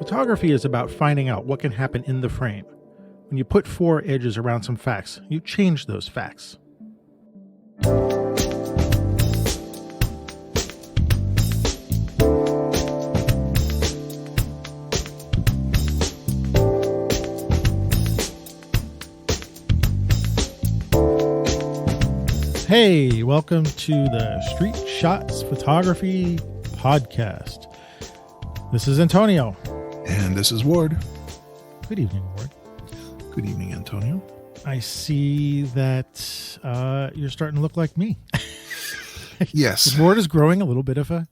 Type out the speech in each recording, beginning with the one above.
Photography is about finding out what can happen in the frame. When you put four edges around some facts, you change those facts. Hey, welcome to the Street Shots Photography Podcast. This is Antonio. And this is Ward. Good evening, Ward. Good evening, Antonio. I see that you're starting to look like me. Yes. Ward is growing a little bit of a...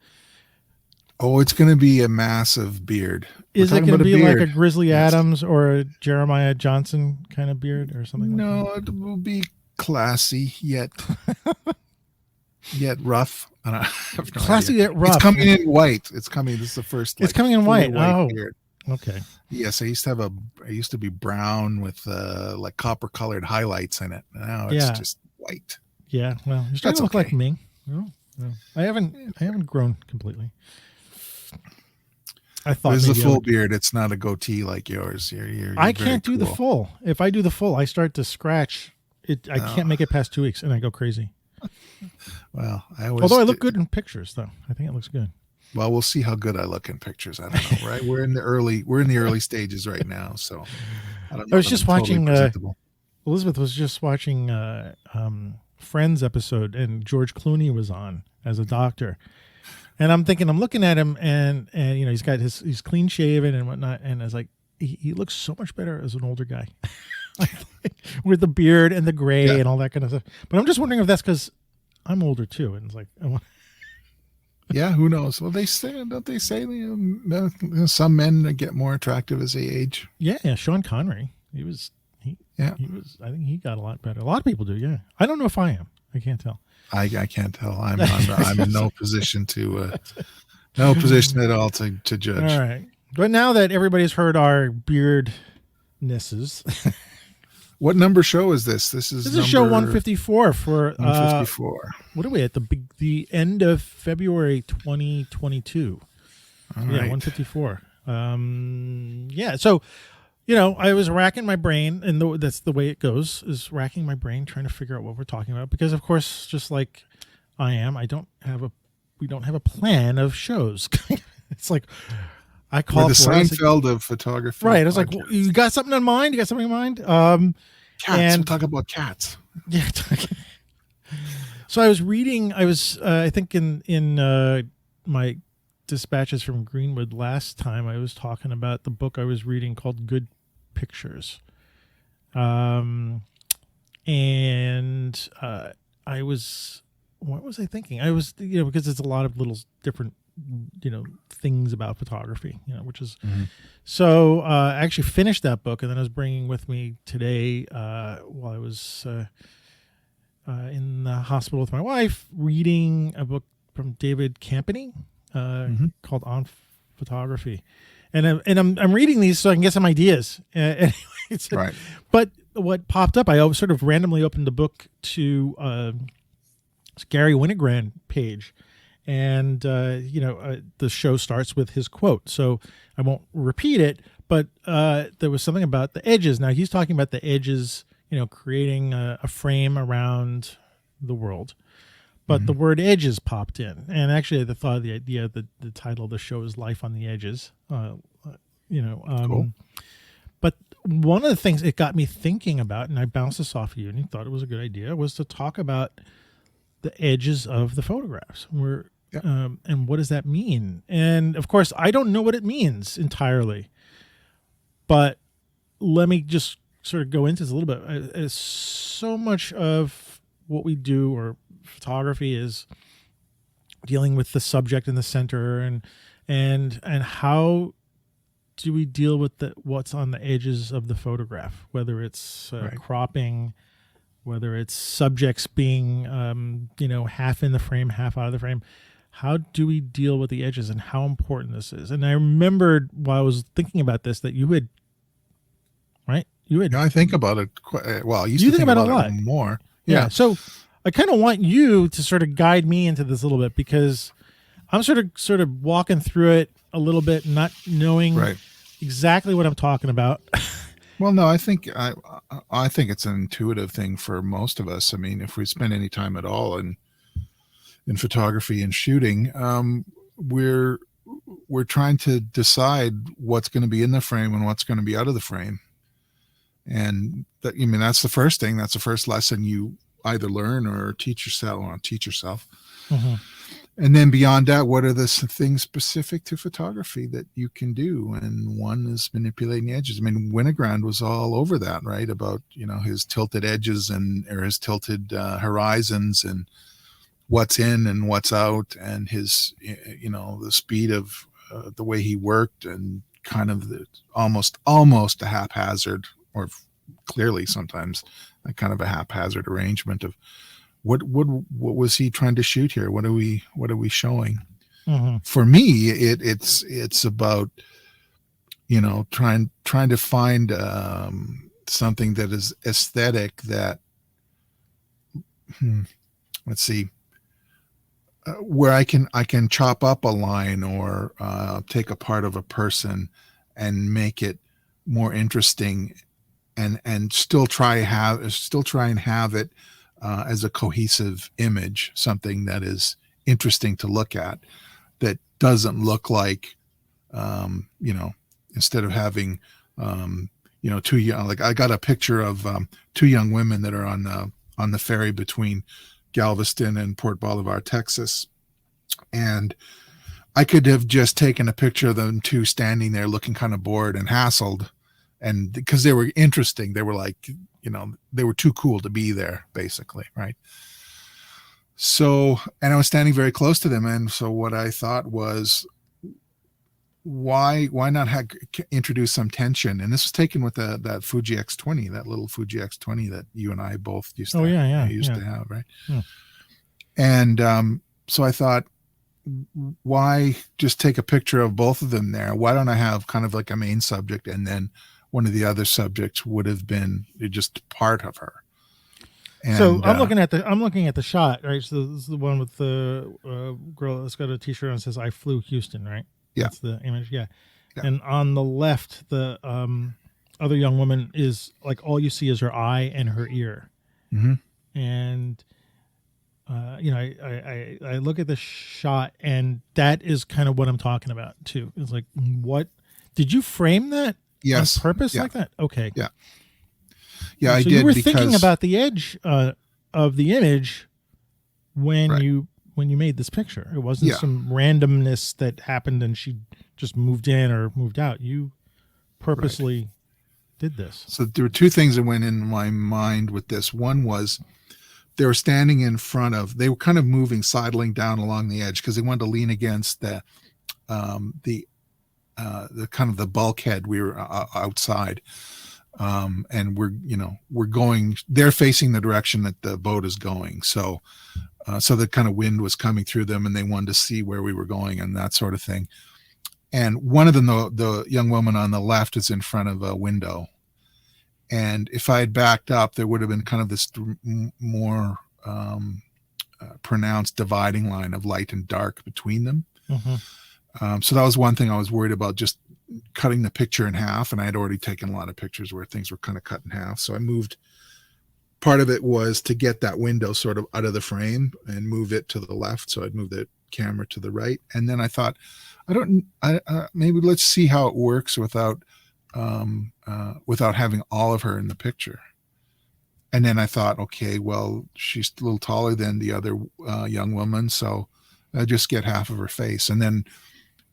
Oh, it's going to be a massive beard. Is it going to be like a Grizzly Adams or a Jeremiah Johnson kind of beard or something like that? No, it will be classy yet rough. I have no Classy idea. yet rough. It's coming in white. It's coming. This is the first. It's coming in white. Oh, beard. Okay. Yes, I used to be brown with like copper colored highlights in it. Now it's just white. Yeah. Well, you're starting to look like me. No. I haven't grown completely. I thought there's a full beard. It's not a goatee like yours. You're I can't do the full. If I do the full, I start to scratch. I can't make it past 2 weeks, and I go crazy. Well, although I look good in pictures, though, I think it looks good. Well, we'll see how good I look in pictures. I don't know, right? We're in the early stages right now, so I don't know. I was just watching. Elizabeth was just watching Friends episode, and George Clooney was on as a doctor, and I'm looking at him, and you know he's clean shaven and whatnot, and I was like, he looks so much better as an older guy. With the beard and the gray and all that kind of stuff. But I'm just wondering if that's because I'm older too. And it's like, yeah, who knows? Well, don't they say some men get more attractive as they age? Yeah. Sean Connery, he was, I think he got a lot better. A lot of people do. Yeah. I don't know if I am. I can't tell. I can't tell. I'm in no position at all to judge. All right. But now that everybody's heard our beardnesses. What number show is this? This is show 154 for 154. What are we at the end of February 2022? All right. 154. Yeah. So, I was racking my brain, and that's the way it goes, is racking my brain trying to figure out what we're talking about, because of course, just like I am, we don't have a plan of shows. It's like I call the Seinfeld of photography. Right. I was like, you got something in mind? You got something in mind? Cats. We'll talk about cats. Yeah. So I was reading, I think in my dispatches from Greenwood last time, I was talking about the book I was reading called Good Pictures. What was I thinking? I was, because it's a lot of little different things about photography, which is so I actually finished that book, and then I was bringing with me today while I was in the hospital with my wife, reading a book from David Campany called On Photography, and I'm reading these so I can get some ideas. Right. But what popped up, I sort of randomly opened the book to Gary Winogrand page. And, the show starts with his quote. So I won't repeat it, but there was something about the edges. Now, he's talking about the edges, creating a frame around the world. But the word edges popped in. And actually, the thought of the idea that the title of the show is Life on the Edges. Cool. But one of the things it got me thinking about, and I bounced this off of you, and you thought it was a good idea, was to talk about the edges of the photographs. And what does that mean? And of course, I don't know what it means entirely, but let me just sort of go into this a little bit. So much of what we do, or photography, is dealing with the subject in the center, and how do we deal with what's on the edges of the photograph, whether it's cropping, whether it's subjects being, half in the frame, half out of the frame. How do we deal with the edges, and how important this is? And I remembered while I was thinking about this that you had. I think about it quite well. You think about it a lot more. Yeah. So I kind of want you to sort of guide me into this a little bit, because I'm sort of walking through it a little bit, not knowing exactly what I'm talking about. Well, no, I think it's an intuitive thing for most of us. I mean, if we spend any time at all in photography and shooting, we're trying to decide what's going to be in the frame and what's going to be out of the frame. And that, I mean, that's the first thing. That's the first lesson you either learn or teach yourself. Mm-hmm. And then beyond that, what are the things specific to photography that you can do? And one is manipulating edges. I mean, Winogrand was all over that, right? About, his tilted edges or his tilted horizons and what's in and what's out, and his, the speed of the way he worked, and kind of the almost a haphazard, or clearly sometimes a kind of a haphazard arrangement of what was he trying to shoot here? What are we showing? Mm-hmm. For me, it's about, trying to find something that is aesthetic, that let's see, where I can chop up a line or take a part of a person and make it more interesting, and still try and have it as a cohesive image, something that is interesting to look at, that doesn't look like, instead of having, two young, like I got a picture of two young women that are on the ferry between Galveston and Port Bolivar, Texas. And I could have just taken a picture of them two standing there looking kind of bored and hassled. And because they were interesting, they were like, they were too cool to be there, basically. Right. So, and I was standing very close to them. And so what I thought was, why not introduce some tension? And this was taken with that Fuji X20, that little Fuji X20 that you and I both used to have. Right. Yeah. And so I thought, why just take a picture of both of them there? Why don't I have kind of like a main subject, and then one of the other subjects would have been just part of her? And, so I'm looking at the shot, right? So this is the one with the girl that's got a t-shirt on that says "I flew Houston," right? Yeah. That's the image. Yeah. And on the left, the other young woman is like, all you see is her eye and her ear. Mm-hmm. And I look at the shot, and that is kind of what I'm talking about too. It's like, what did you frame that? Yes. On purpose like that? Okay. Yeah. So I did. You were thinking about the edge of the image when right. you made this picture. It wasn't some randomness that happened and she just moved in or moved out. You purposely did this. So there were two things that went in my mind with this. One was, they were standing in front of, they were kind of moving, sidling down along the edge, because they wanted to lean against the kind of the bulkhead. We were outside, and we're going, they're facing the direction that the boat is going. So the kind of wind was coming through them, and they wanted to see where we were going and that sort of thing. And one of them, the young woman on the left, is in front of a window. And if I had backed up, there would have been kind of this more pronounced dividing line of light and dark between them. Mm-hmm. So that was one thing I was worried about, just cutting the picture in half. And I had already taken a lot of pictures where things were kind of cut in half. So I moved, part of it was to get that window sort of out of the frame and move it to the left. So I'd move the camera to the right. And then I thought, maybe let's see how it works without having all of her in the picture. And then I thought, okay, well, she's a little taller than the other young woman, so I just get half of her face. And then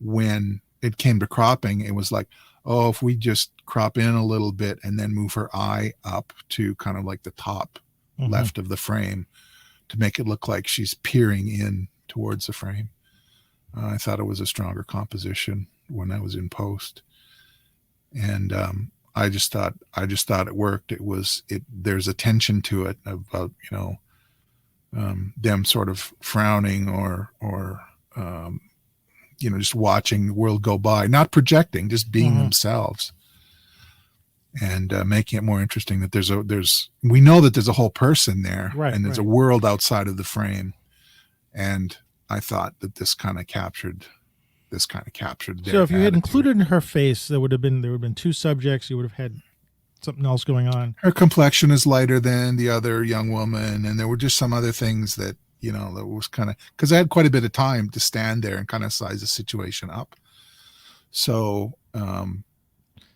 when it came to cropping, it was like, oh, if we just crop in a little bit and then move her eye up to kind of like the top left of the frame to make it look like she's peering in towards the frame. I thought it was a stronger composition when I was in post. And I just thought it worked. There's a tension to it about, them sort of frowning or just watching the world go by, not projecting, just being themselves, and making it more interesting that we know that there's a whole person there, and there's a world outside of the frame. And I thought that this kind of captured this kind of captured their So if you had attitude. included her face, there would have been two subjects. You would have had something else going on. Her complexion is lighter than the other young woman, and there were just some other things that, you know, that was kind of, because I had quite a bit of time to stand there and kind of size the situation up. So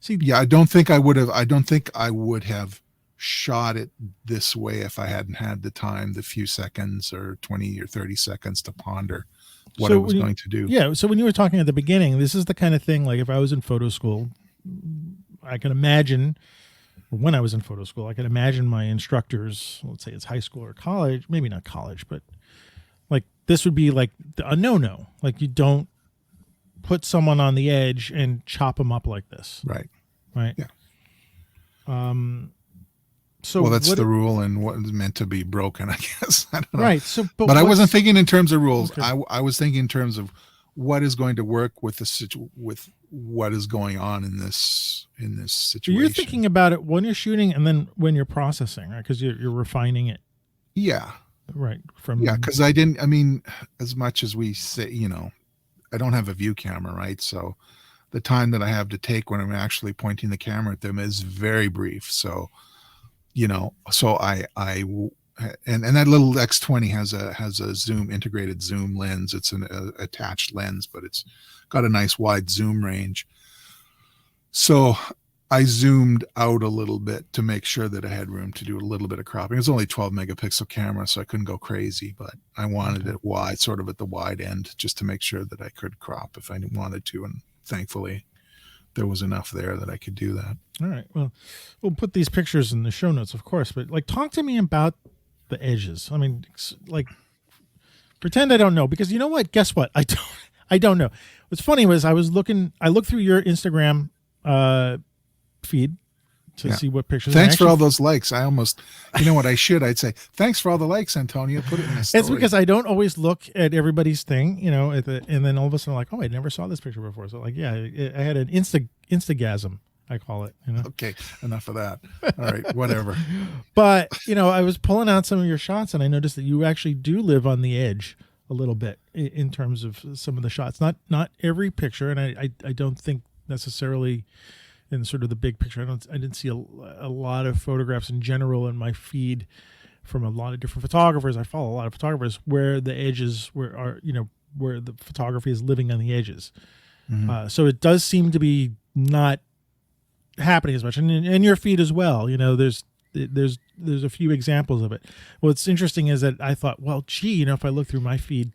yeah, I don't think I would have shot it this way if I hadn't had the time, the few seconds or 20 or 30 seconds to ponder what I was going to do. Yeah. So when you were talking at the beginning, this is the kind of thing, like if I was in photo school, I can imagine, when I was in photo school, I can imagine my instructors, let's say it's high school or college, maybe not college, but like this would be like a no. Like you don't put someone on the edge and chop them up like this. Right. Yeah. So well, that's the rule, and what is meant to be broken, I guess. I don't know. Right. So, but I wasn't thinking in terms of rules. Okay. I was thinking in terms of what is going to work with with what is going on in this situation. You're thinking about it when you're shooting, and then when you're processing, right? Because you're refining it. Yeah. Right. Because I mean, as much as we say, you know, I don't have a view camera, right? So the time that I have to take when I'm actually pointing the camera at them is very brief. So, you know, so and that little X20 has a zoom, integrated zoom lens. It's an attached lens, but it's got a nice wide zoom range. So I zoomed out a little bit to make sure that I had room to do a little bit of cropping. It was only 12 megapixel camera, so I couldn't go crazy, but I wanted it wide, sort of at the wide end, just to make sure that I could crop if I wanted to. And thankfully there was enough there that I could do that. All right. Well, we'll put these pictures in the show notes, of course, but like, talk to me about the edges. I mean, like, pretend I don't know, because you know what? Guess what? I don't know. What's funny was I looked through your Instagram feed to see what pictures. Thanks for all those likes. I almost, you know what I'd say, thanks for all the likes, Antonio. Put it in a story. It's because I don't always look at everybody's thing, you know, and then all of a sudden I'm like, oh, I never saw this picture before. So like, yeah, I had an instagasm, I call it, you know. Okay, enough of that. All right, whatever. But, you know, I was pulling out some of your shots and I noticed that you actually do live on the edge a little bit in terms of some of the shots. Not every picture, and I don't think necessarily in sort of the big picture. I didn't see a lot of photographs in general in my feed from a lot of different photographers. I follow a lot of photographers where the edges where the photography is living on the edges. Mm-hmm. So it does seem to be not happening as much, and in your feed as well. You know, there's a few examples of it. What's interesting is that I thought, well, gee, you know, if I look through my feed,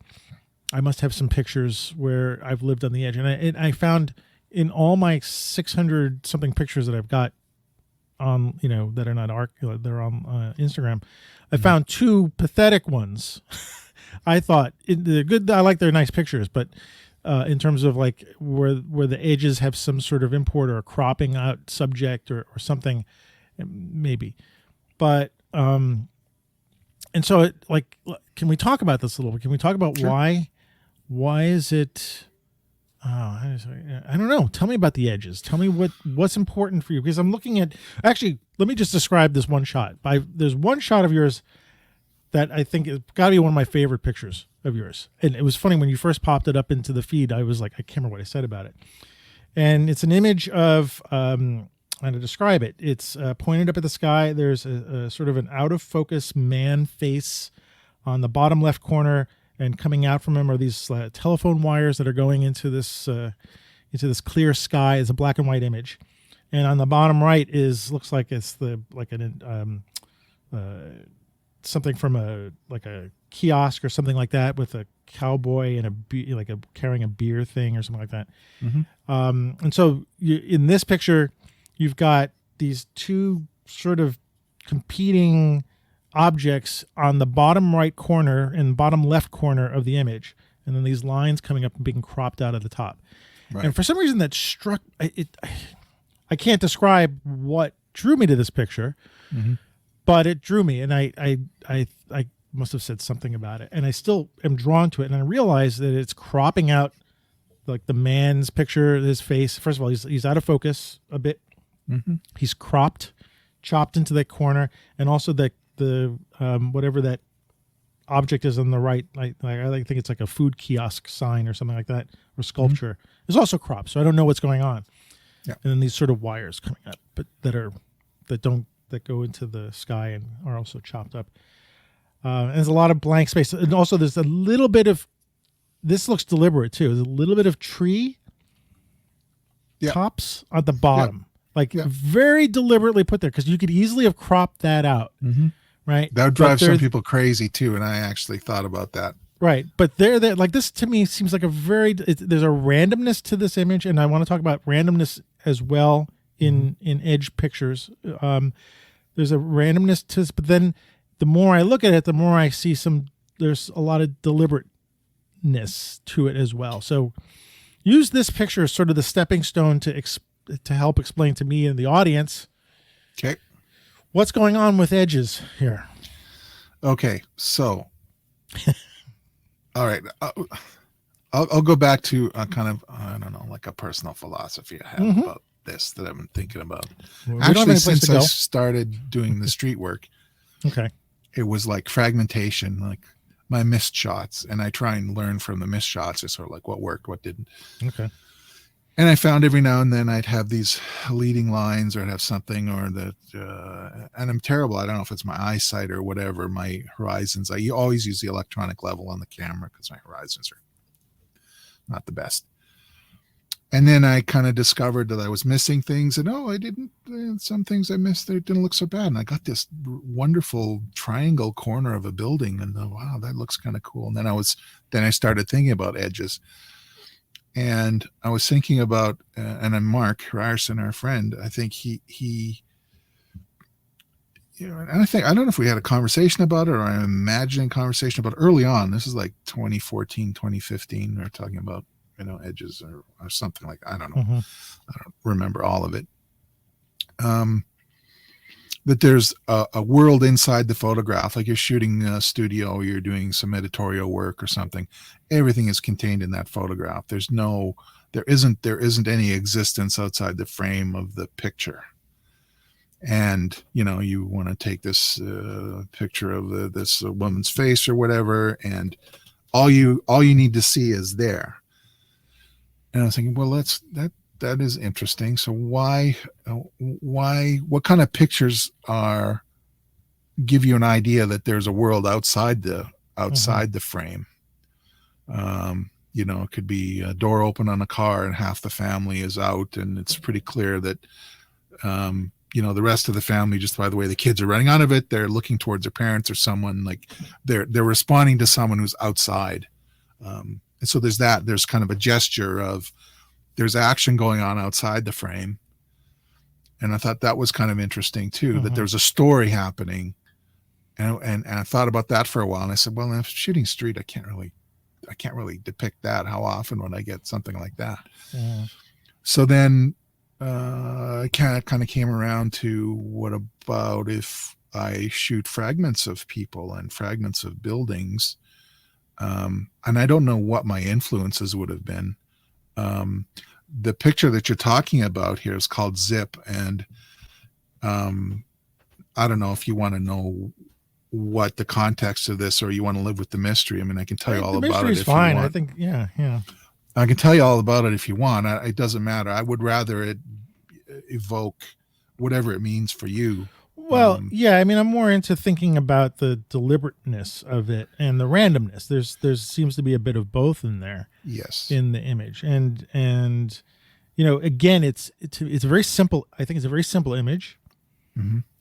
I must have some pictures where I've lived on the edge, and I found in all my 600 something pictures that I've got on, you know, that are not they're on Instagram, I found two pathetic ones. I thought they're good. I like their nice pictures, but in terms of like where the edges have some sort of import or a cropping out subject or something, maybe. But and so it, like, can we talk about this a little bit? Can we talk about Sure. why is it? I don't know. Tell me about the edges. Tell me what's important for you, because I'm looking at. Actually, let me just describe this one shot. There's one shot of yours that I think has got to be one of my favorite pictures of yours. And it was funny when you first popped it up into the feed. I was like, I can't remember what I said about it. And it's an image of how to describe it. It's pointed up at the sky. There's a sort of an out of focus man face on the bottom left corner. And coming out from him are these telephone wires that are going into this clear sky. It's a black and white image, and on the bottom right looks like it's something from a kiosk or something like that, with a cowboy and carrying a beer thing or something like that. Mm-hmm. And so in this picture, you've got these two sort of competing objects on the bottom right corner and bottom left corner of the image, and then these lines coming up and being cropped out at the top. Right. And for some reason that struck it. I can't describe what drew me to this picture, mm-hmm. but it drew me, and I must have said something about it, and I still am drawn to it. And I realized that it's cropping out like the man's picture, his face. First of all, he's out of focus a bit. Mm-hmm. He's chopped into that corner, and also the whatever that object is on the right, like I think it's like a food kiosk sign or something like that, or sculpture, is also cropped. So I don't know what's going on. Yeah. And then these sort of wires coming up, but that go into the sky and are also chopped up. And there's a lot of blank space, and also there's a little bit of. This looks deliberate too. There's a little bit of tree tops at the bottom, very deliberately put there, because you could easily have cropped that out, right? That would drive some people crazy too, and I actually thought about that. Right, but there, like this to me seems like there's a randomness to this image, and I want to talk about randomness as well in Edge pictures. There's a randomness to this, but then the more I look at it, the more I see there's a lot of deliberateness to it as well. So use this picture as sort of the stepping stone to help explain to me and the audience what's going on with edges here. Okay, so all right, I'll go back to a kind of, I don't know, like a personal philosophy I have about this that I've been thinking about. Actually, since I started doing the street work, it was like fragmentation, like my missed shots, and I try and learn from the missed shots, is sort of like what worked, what didn't. Okay. And I found every now and then I'd have these leading lines, or I'd have something, or that, and I'm terrible. I don't know if it's my eyesight or whatever, my horizons. I always use the electronic level on the camera because my horizons are not the best. And then I kind of discovered that I was missing things, and I didn't, some things I missed, they didn't look so bad. And I got this wonderful triangle corner of a building, and wow, that looks kind of cool. And then I started thinking about edges. And I was thinking about, and then Mark Ryerson, our friend, I think he, and I don't know if we had a conversation about it, or I'm imagining a conversation about it early on. This is like 2014, 2015. We were talking about, edges or something like, I don't know. I don't remember all of it. That there's a world inside the photograph, like you're shooting a studio, or you're doing some editorial work or something. Everything is contained in that photograph. There isn't any existence outside the frame of the picture. And you want to take this picture of this woman's face or whatever, and all you need to see is there. And I was thinking, well, that is interesting. So why, what kind of pictures give you an idea that there's a world outside the frame? It could be a door open on a car and half the family is out, and it's pretty clear that, the rest of the family, just by the way the kids are running out of it, they're looking towards their parents or someone, like they're responding to someone who's outside. And so there's kind of a gesture of, there's action going on outside the frame. And I thought that was kind of interesting too, that there's a story happening. And I thought about that for a while. And I said, well, in shooting street, I can't really depict that. How often would I get something like that? Yeah. So then I kind of came around to, what about if I shoot fragments of people and fragments of buildings? And I don't know what my influences would have been. The picture that you're talking about here is called Zip. And I don't know if you want to know what the context of this, or you want to live with the mystery. I mean, I can tell you all about it if fine. you want. I think, yeah. I can tell you all about it if you want. It doesn't matter. I would rather it evoke whatever it means for you. Well, I mean, I'm more into thinking about the deliberateness of it and the randomness. There seems to be a bit of both in there. Yes. In the image, and again, it's a very simple. I think it's a very simple image,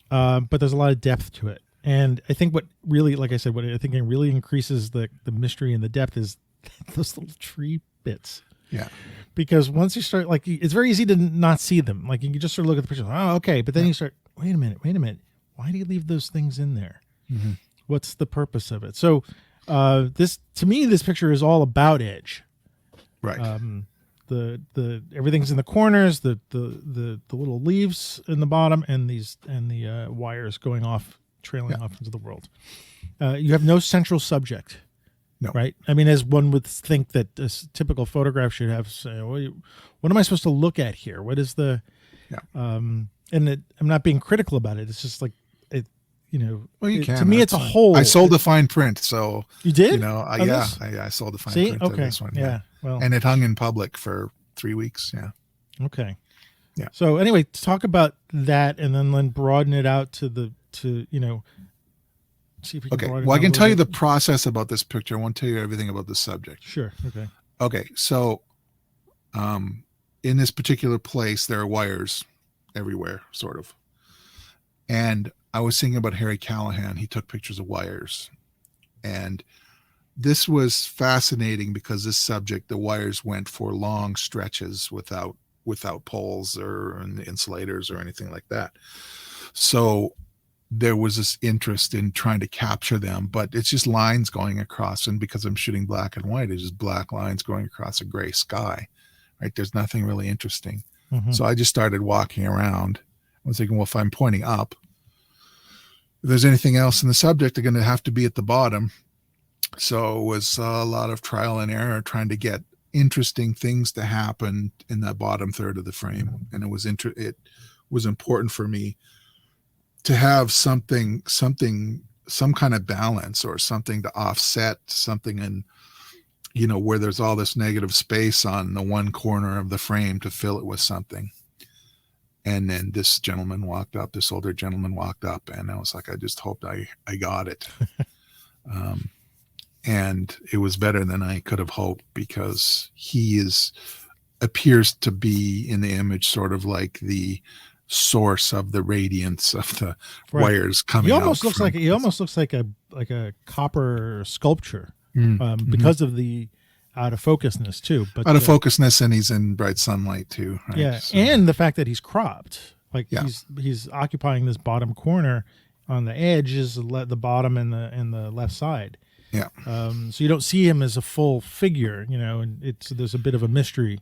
but there's a lot of depth to it. And I think what really, like I said, what I think really increases the mystery and the depth is those little tree bits. Yeah. Because once you start, like, it's very easy to not see them. Like, you can just sort of look at the picture. Oh, okay. But then you start, wait a minute. Why do you leave those things in there? What's the purpose of it? So to me, this picture is all about edge. Right. The everything's in the corners, the little leaves in the bottom, and the wires going off, trailing off into the world. You have no central subject. No. Right. I mean, as one would think that a typical photograph should have, say, what am I supposed to look at here? What is the, I'm not being critical about it. It's just like, Well, you to can. me, That's it's a fine. whole. I sold the fine print, so You did? you know, On this? I sold the fine See? print of Okay. this one. Yeah. Well. And it hung in public for 3 weeks. Yeah. Okay. Yeah. So anyway, talk about that, and then broaden it out to see if we can Okay. broaden it Well, I out can a tell you little the bit. process about this picture. I won't tell you everything about the subject. Sure. Okay. Okay. So, in this particular place, there are wires everywhere, sort of. And I was thinking about Harry Callahan. He took pictures of wires. And this was fascinating because this subject, the wires went for long stretches without poles or insulators or anything like that. So there was this interest in trying to capture them, but it's just lines going across. And because I'm shooting black and white, it's just black lines going across a gray sky, right? There's nothing really interesting. Mm-hmm. So I just started walking around. I was thinking, well, if I'm pointing up, if there's anything else in the subject, they're going to have to be at the bottom. So it was a lot of trial and error trying to get interesting things to happen in that bottom third of the frame. And it was important for me to have some kind of balance or something to offset something in, where there's all this negative space on the one corner of the frame to fill it with something. And then this older gentleman walked up, and I was like, I just hoped I got it. And it was better than I could have hoped, because he appears to be in the image sort of like the source of the radiance of the wires coming out. He almost looks like a copper sculpture, because of the out of focusness too. But out of focusness, and he's in bright sunlight too. Right? Yeah, so, and the fact that he's cropped, he's occupying this bottom corner on the edge, is the bottom and the left side. Yeah. So you don't see him as a full figure, and there's a bit of a mystery.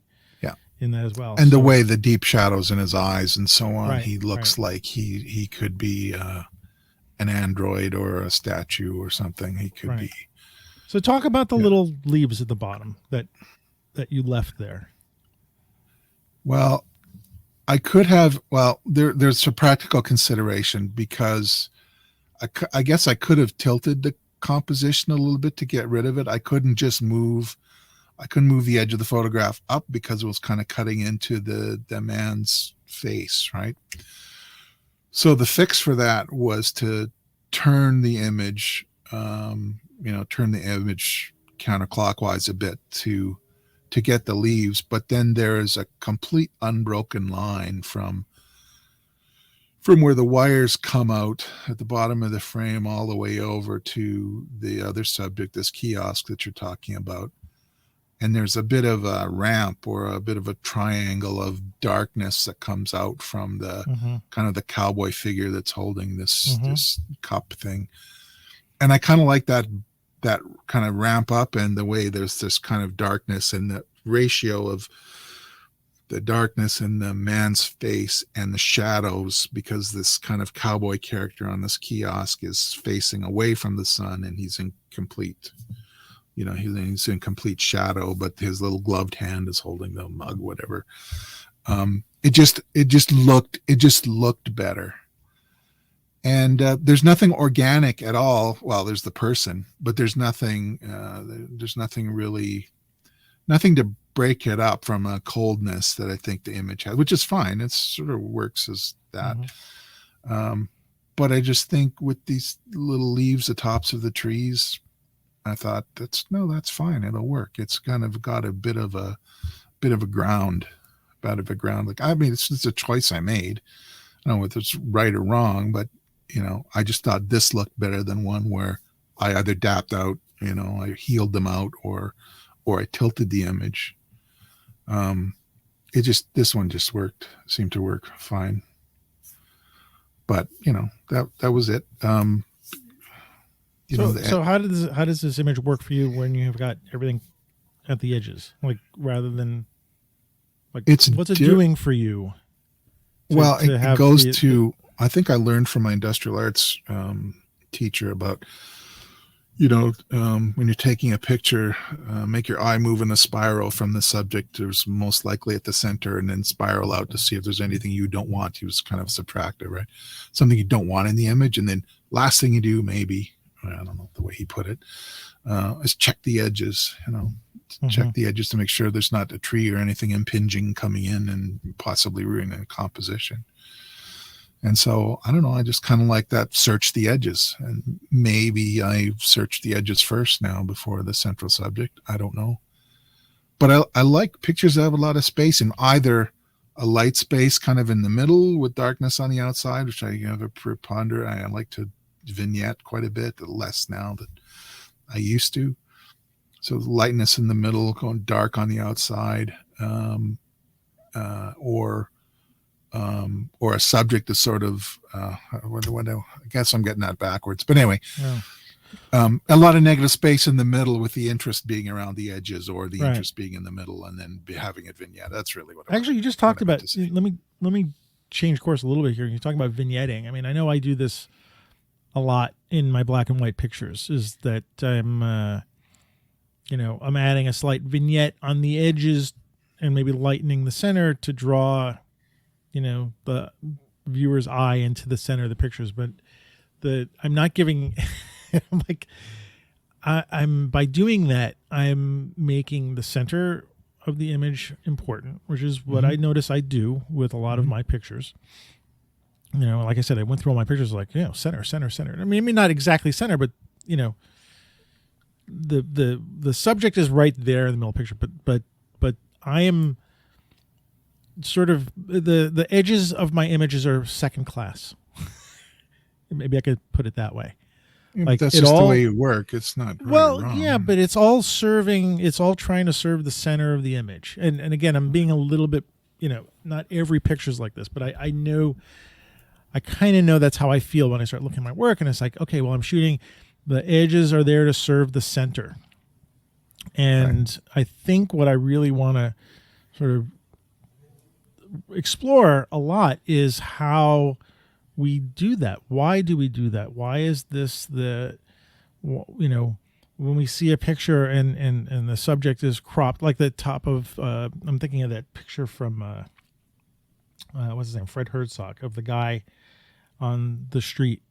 In that as well. And the way the deep shadows in his eyes and so on, he looks like he could be an android or a statue or something. He could be. So talk about the little leaves at the bottom that you left there. Well, I could have. Well, there's a practical consideration, because I guess I could have tilted the composition a little bit to get rid of it. I couldn't move the edge of the photograph up, because it was kind of cutting into the man's face, right? So the fix for that was to turn the image, counterclockwise a bit to get the leaves. But then there is a complete unbroken line from where the wires come out at the bottom of the frame all the way over to the other subject, this kiosk that you're talking about. And there's a bit of a ramp or a bit of a triangle of darkness that comes out from the kind of the cowboy figure that's holding this cup thing. And I kind of like that kind of ramp up, and the way there's this kind of darkness, and the ratio of the darkness in the man's face and the shadows, because this kind of cowboy character on this kiosk is facing away from the sun, and he's in complete he's in complete shadow, but his little gloved hand is holding the mug, whatever. It just looked better. And there's nothing organic at all. Well, there's the person, but there's nothing to break it up from a coldness that I think the image has, which is fine. It sort of works as that. But I just think with these little leaves, the tops of the trees, I thought that's fine. It'll work. It's kind of got a bit of a ground. Like, I mean, it's a choice I made. I don't know if it's right or wrong, but I just thought this looked better than one where I either dapped out, I healed them out, or I tilted the image. This one just seemed to work fine. But that was it. So how does this image work for you when you have got everything at the edges, like, rather than like, what's it doing for you? It goes to, I think I learned from my industrial arts teacher about, when you're taking a picture, make your eye move in a spiral from the subject who's most likely at the center, and then spiral out to see if there's anything you don't want. He was kind of subtractive, right? Something you don't want in the image, and then last thing you do, maybe, I don't know the way he put it, is check the edges, check the edges to make sure there's not a tree or anything impinging coming in and possibly ruining the composition. And so, I don't know, I just kind of like that, search the edges. And maybe I searched the edges first now before the central subject. I don't know. But I like pictures that have a lot of space, in either a light space kind of in the middle with darkness on the outside, which I have a preponderant. I like to vignette quite a bit, less now than I used to. So lightness in the middle, going dark on the outside, or a subject is sort of, I guess I'm getting that backwards. But anyway, a lot of negative space in the middle with the interest being around the edges, or the interest being in the middle and then having it vignette. That's really what actually, you just talked about. Let me change course a little bit here. You're talking about vignetting. I mean, I know I do this a lot in my black and white pictures, is that I'm adding a slight vignette on the edges and maybe lightening the center to draw, the viewer's eye into the center of the pictures. But I'm not giving, I'm by doing that, I'm making the center of the image important, which is what I notice I do with a lot of my pictures. Like I said, I went through all my pictures like, center. I mean, not exactly center, but the subject is right there in the middle of the picture, but I am sort of, the edges of my images are second class. Maybe I could put it that way. Yeah, like that's just the way you work. It's not right or wrong. Yeah, but it's all trying to serve the center of the image. And again, I'm being a little bit, not every picture's like this, but I know, I kind of know that's how I feel when I start looking at my work, and it's like, okay, well, I'm shooting, the edges are there to serve the center. And I think what I really want to sort of explore a lot is how we do that. Why do we do that? Why is this when we see a picture and the subject is cropped, like the top of, I'm thinking of that picture from, what's his name? Fred Herzog, of the guy on the street,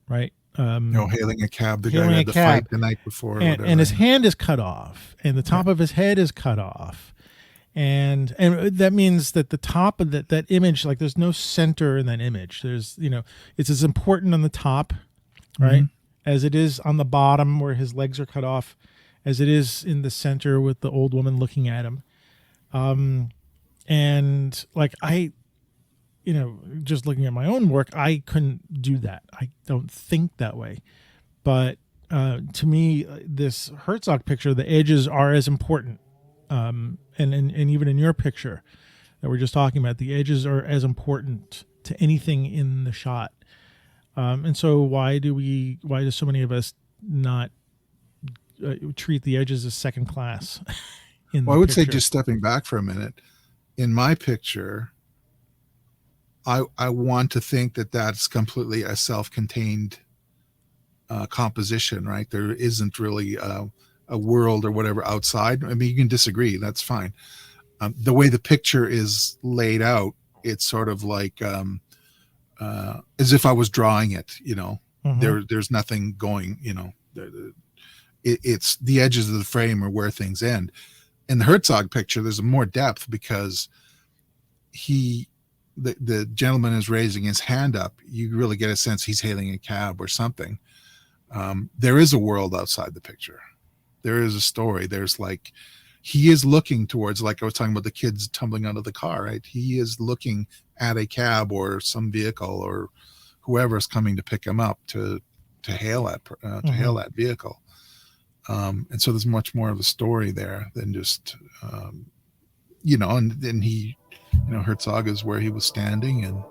right? Hailing a cab, the guy who had the fight the night before. And his hand is cut off and the top of his head is cut off. And that means that the top of that image, like there's no center in that image. There's, it's as important on the top, right, as it is on the bottom where his legs are cut off, as it is in the center with the old woman looking at him. And like just looking at my own work, I couldn't do that. I don't think that way. But to me, this Herzog picture, the edges are as important. And even in your picture that we're just talking about, the edges are as important to anything in the shot. And so why do so many of us not treat the edges as second class? I would say, just stepping back for a minute, in my picture, I want to think that that's completely a self-contained composition, right? There isn't really a world or whatever outside. I mean, you can disagree. That's fine. The way the picture is laid out, it's sort of like as if I was drawing it, there's nothing going, it's the edges of the frame are where things end. In the Herzog picture, there's more depth because the gentleman is raising his hand up. You really get a sense he's hailing a cab or something. There is a world outside the picture. There is a story. There's like, he is looking towards, like I was talking about the kids tumbling out of the car, right? He is looking at a cab or some vehicle or whoever is coming to pick him up to hail that vehicle. And so there's much more of a story there than just, and then he, Herzog is where he was standing, and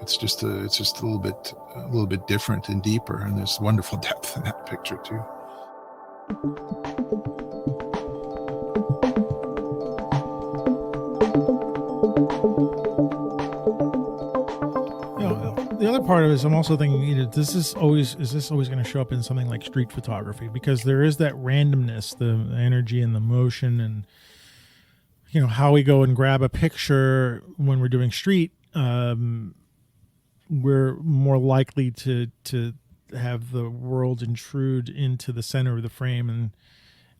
it's just a little bit different and deeper, and there's wonderful depth in that picture too. The other part of it is I'm also thinking, is this always going to show up in something like street photography? Because there is that randomness, the energy and the motion, and how we go and grab a picture when we're doing street. we're more likely to have the world intrude into the center of the frame,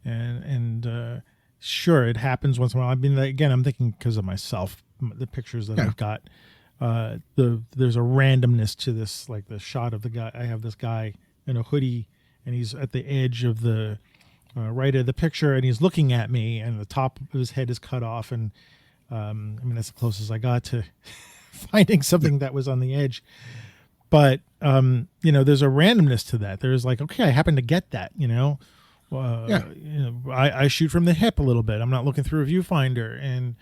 and sure, it happens once in a while. I mean, again, I'm thinking because of myself, the pictures that I've got. There's a randomness to this, like the shot of the guy. I have this guy in a hoodie, and he's at the edge of the right of the picture, and he's looking at me, and the top of his head is cut off, and I mean that's the closest I got to finding something that was on the edge. But there's a randomness to that. There's like, okay, I happen to get that. I shoot from the hip a little bit. I'm not looking through a viewfinder, and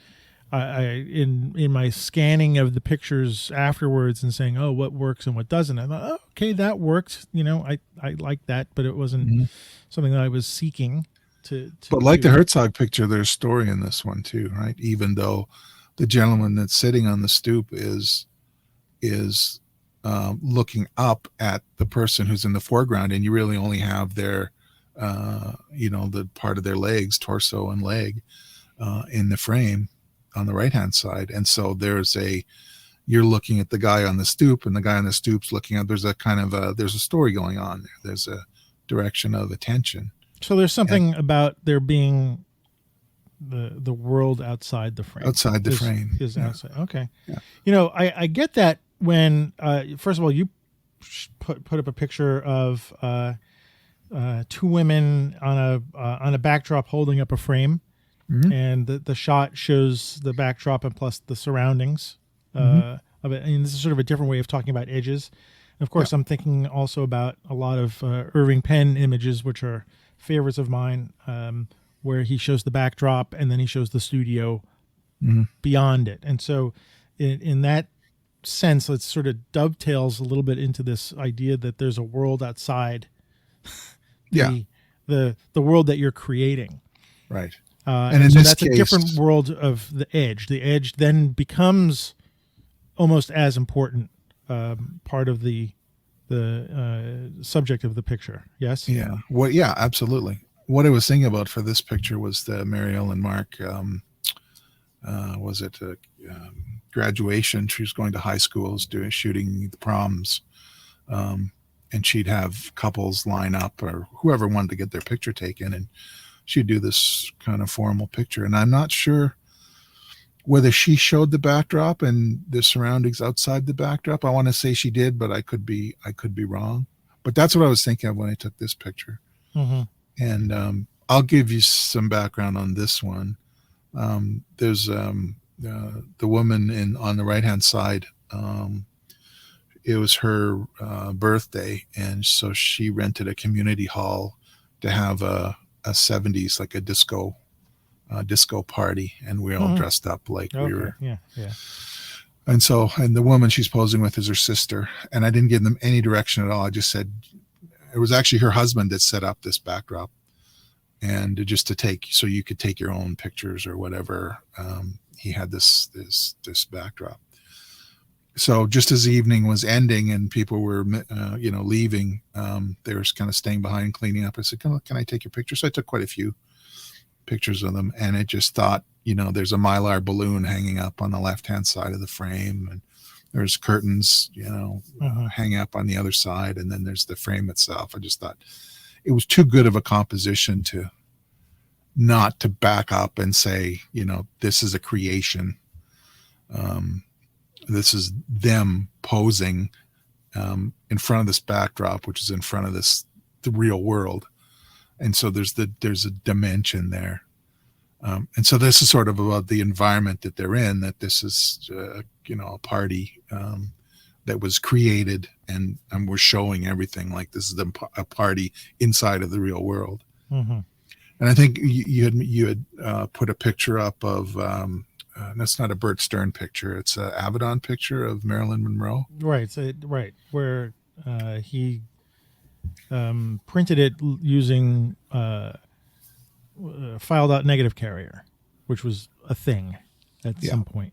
in my scanning of the pictures afterwards and saying, oh, what works and what doesn't, I thought, oh, okay, that worked. I like that, but it wasn't something that I was seeking to But like the Herzog picture, there's story in this one too, right? Even though the gentleman that's sitting on the stoop is looking up at the person who's in the foreground, and you really only have their the part of their legs, torso and leg, in the frame on the right hand side. And so you're looking at the guy on the stoop, and the guy on the stoop's looking at, there's a kind of there's a story going on there. There's a direction of attention. So there's something about there being the world outside the frame. Outside the frame. Is outside. Okay. Yeah. I get that when first of all, you put up a picture of two women on a backdrop holding up a frame. Mm-hmm. And the shot shows the backdrop and plus the surroundings of it. And this is sort of a different way of talking about edges. And of course, I'm thinking also about a lot of Irving Penn images, which are favorites of mine, where he shows the backdrop and then he shows the studio beyond it. And so in that sense, it sort of dovetails a little bit into this idea that there's a world outside the world that you're creating. Right. And in so this that's case, a different world of the edge. The edge then becomes almost as important part of the subject of the picture. Yes. Yeah. Well, yeah, absolutely. What I was thinking about for this picture was the Mary Ellen Mark. Was it graduation? She was going to high schools, shooting the proms, and she'd have couples line up or whoever wanted to get their picture taken, and she'd do this kind of formal picture. And I'm not sure whether she showed the backdrop and the surroundings outside the backdrop. I want to say she did, but I could be wrong. But that's what I was thinking of when I took this picture. Mm-hmm. And I'll give you some background on this one. There's the woman on the right-hand side. It was her birthday, and so she rented a community hall to have a 70s, like a disco party, and we all dressed up like we were. Yeah. And the woman she's posing with is her sister, and I didn't give them any direction at all. I just said it was actually her husband that set up this backdrop, and just to take, so you could take your own pictures or whatever. He had this backdrop. So just as the evening was ending and people were, leaving, they were kind of staying behind, cleaning up. I said, can I take your picture? So I took quite a few pictures of them, and I just thought, there's a Mylar balloon hanging up on the left-hand side of the frame, and there's curtains, hanging up on the other side, and then there's the frame itself. I just thought it was too good of a composition to not to back up and say, this is a creation. This is them posing in front of this backdrop, which is in front of the real world. And so there's a dimension there. And so this is sort of about the environment that they're in, that this is, a party that was created, and we're showing everything like this is a party inside of the real world. Mm-hmm. And I think you had put a picture up of, that's not a Bert Stern picture. It's an Avedon picture of Marilyn Monroe. Right. Right. Where he printed it using filed out negative carrier, which was a thing at some point.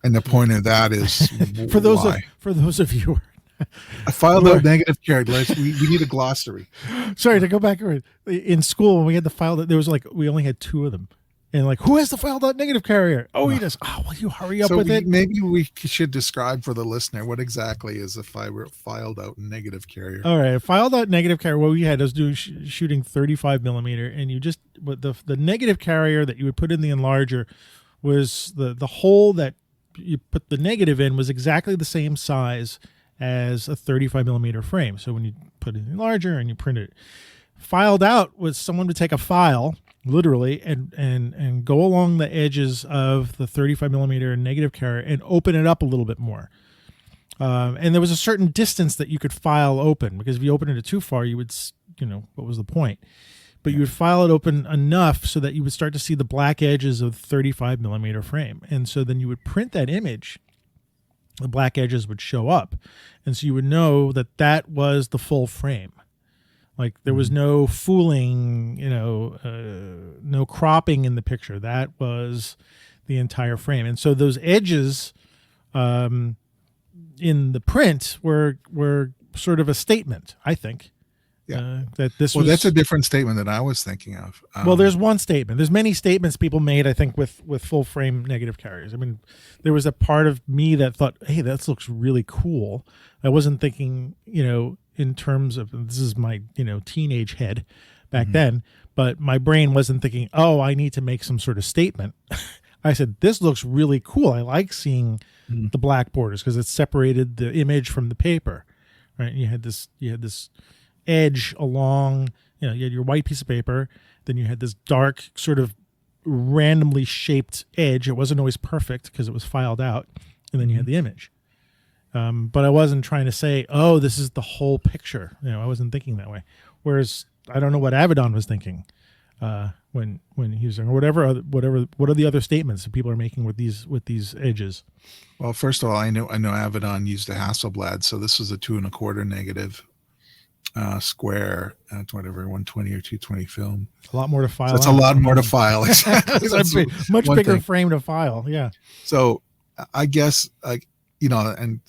And the point of that is for those of you I filed out negative carrier. We need a glossary. Sorry to go back in school when we had the file that there was we only had two of them. And like, who has the filed out negative carrier? Oh, he does. Oh, will you hurry up with it? Maybe we should describe for the listener what exactly is a filed out negative carrier. All right, filed out negative carrier. What we had was shooting 35 millimeter, and you just the negative carrier that you would put in the enlarger was the hole that you put the negative in was exactly the same size as a 35 millimeter frame. So when you put it in the enlarger and you print it, filed out was someone would take a file literally and go along the edges of the 35 millimeter negative carrier and open it up a little bit more. And there was a certain distance that you could file open, because if you open it too far, you would, what was the point? But you would file it open enough so that you would start to see the black edges of the 35 millimeter frame. And so then you would print that image, the black edges would show up. And so you would know that that was the full frame. Like there was no fooling, no cropping in the picture. That was the entire frame. And so those edges in the print were sort of a statement, I think. Yeah. That this was. That's a different statement than I was thinking of. Well, there's one statement. There's many statements people made, I think, with full frame negative carriers. I mean, there was a part of me that thought, hey, that looks really cool. I wasn't thinking, in terms of, this is my, teenage head back then, but my brain wasn't thinking, oh, I need to make some sort of statement. I said, this looks really cool. I like seeing the black borders because it separated the image from the paper, right? And you had this edge along, you had your white piece of paper, then you had this dark sort of randomly shaped edge. It wasn't always perfect because it was filed out, and then you had the image. But I wasn't trying to say, oh, this is the whole picture. I wasn't thinking that way. Whereas I don't know what Avedon was thinking when he was doing, or whatever. What are the other statements that people are making with these edges? Well, first of all, I know Avedon used a Hasselblad, so this was a 2 1/4 negative square at whatever 120 or 220 film. A lot more to file. So it's a lot more to file. Exactly. It's a much bigger frame to file. Yeah. So I guess and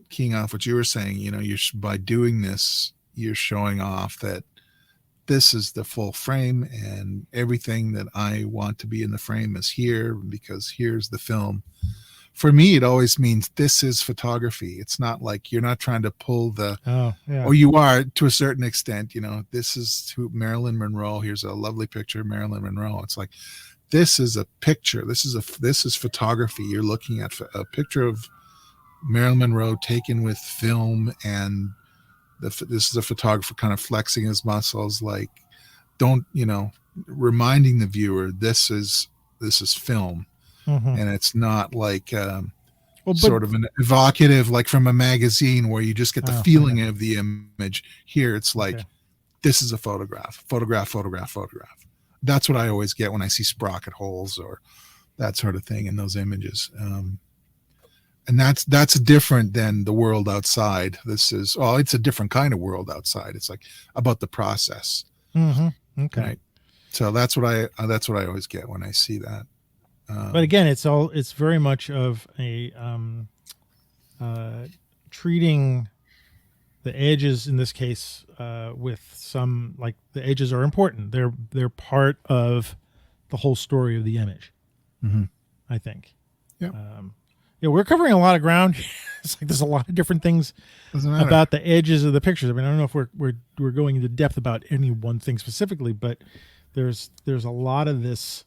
keying off what you were saying, you're by doing this, you're showing off that this is the full frame and everything that I want to be in the frame is here because here's the film. For me, it always means this is photography. It's not like you're not trying to pull or you are to a certain extent, this is to Marilyn Monroe. Here's a lovely picture of Marilyn Monroe. It's like, this is a picture. This is photography. You're looking at a picture of Marilyn Monroe taken with film, and this is a photographer kind of flexing his muscles, like, reminding the viewer this is film, and it's not like sort of an evocative, like from a magazine where you just get the feeling of the image. Here, it's like this is a photograph. That's what I always get when I see sprocket holes or that sort of thing in those images. And that's different than the world outside. It's a different kind of world outside. It's like about the process. Okay. Right? So that's what I always get when I see that. But again, it's very much of a treating the edges in this case with some, like, the edges are important. They're part of the whole story of the image. I think. Yeah. We're covering a lot of ground. It's like there's a lot of different things about the edges of the pictures. I mean, I don't know if we're going into depth about any one thing specifically, but there's a lot of this.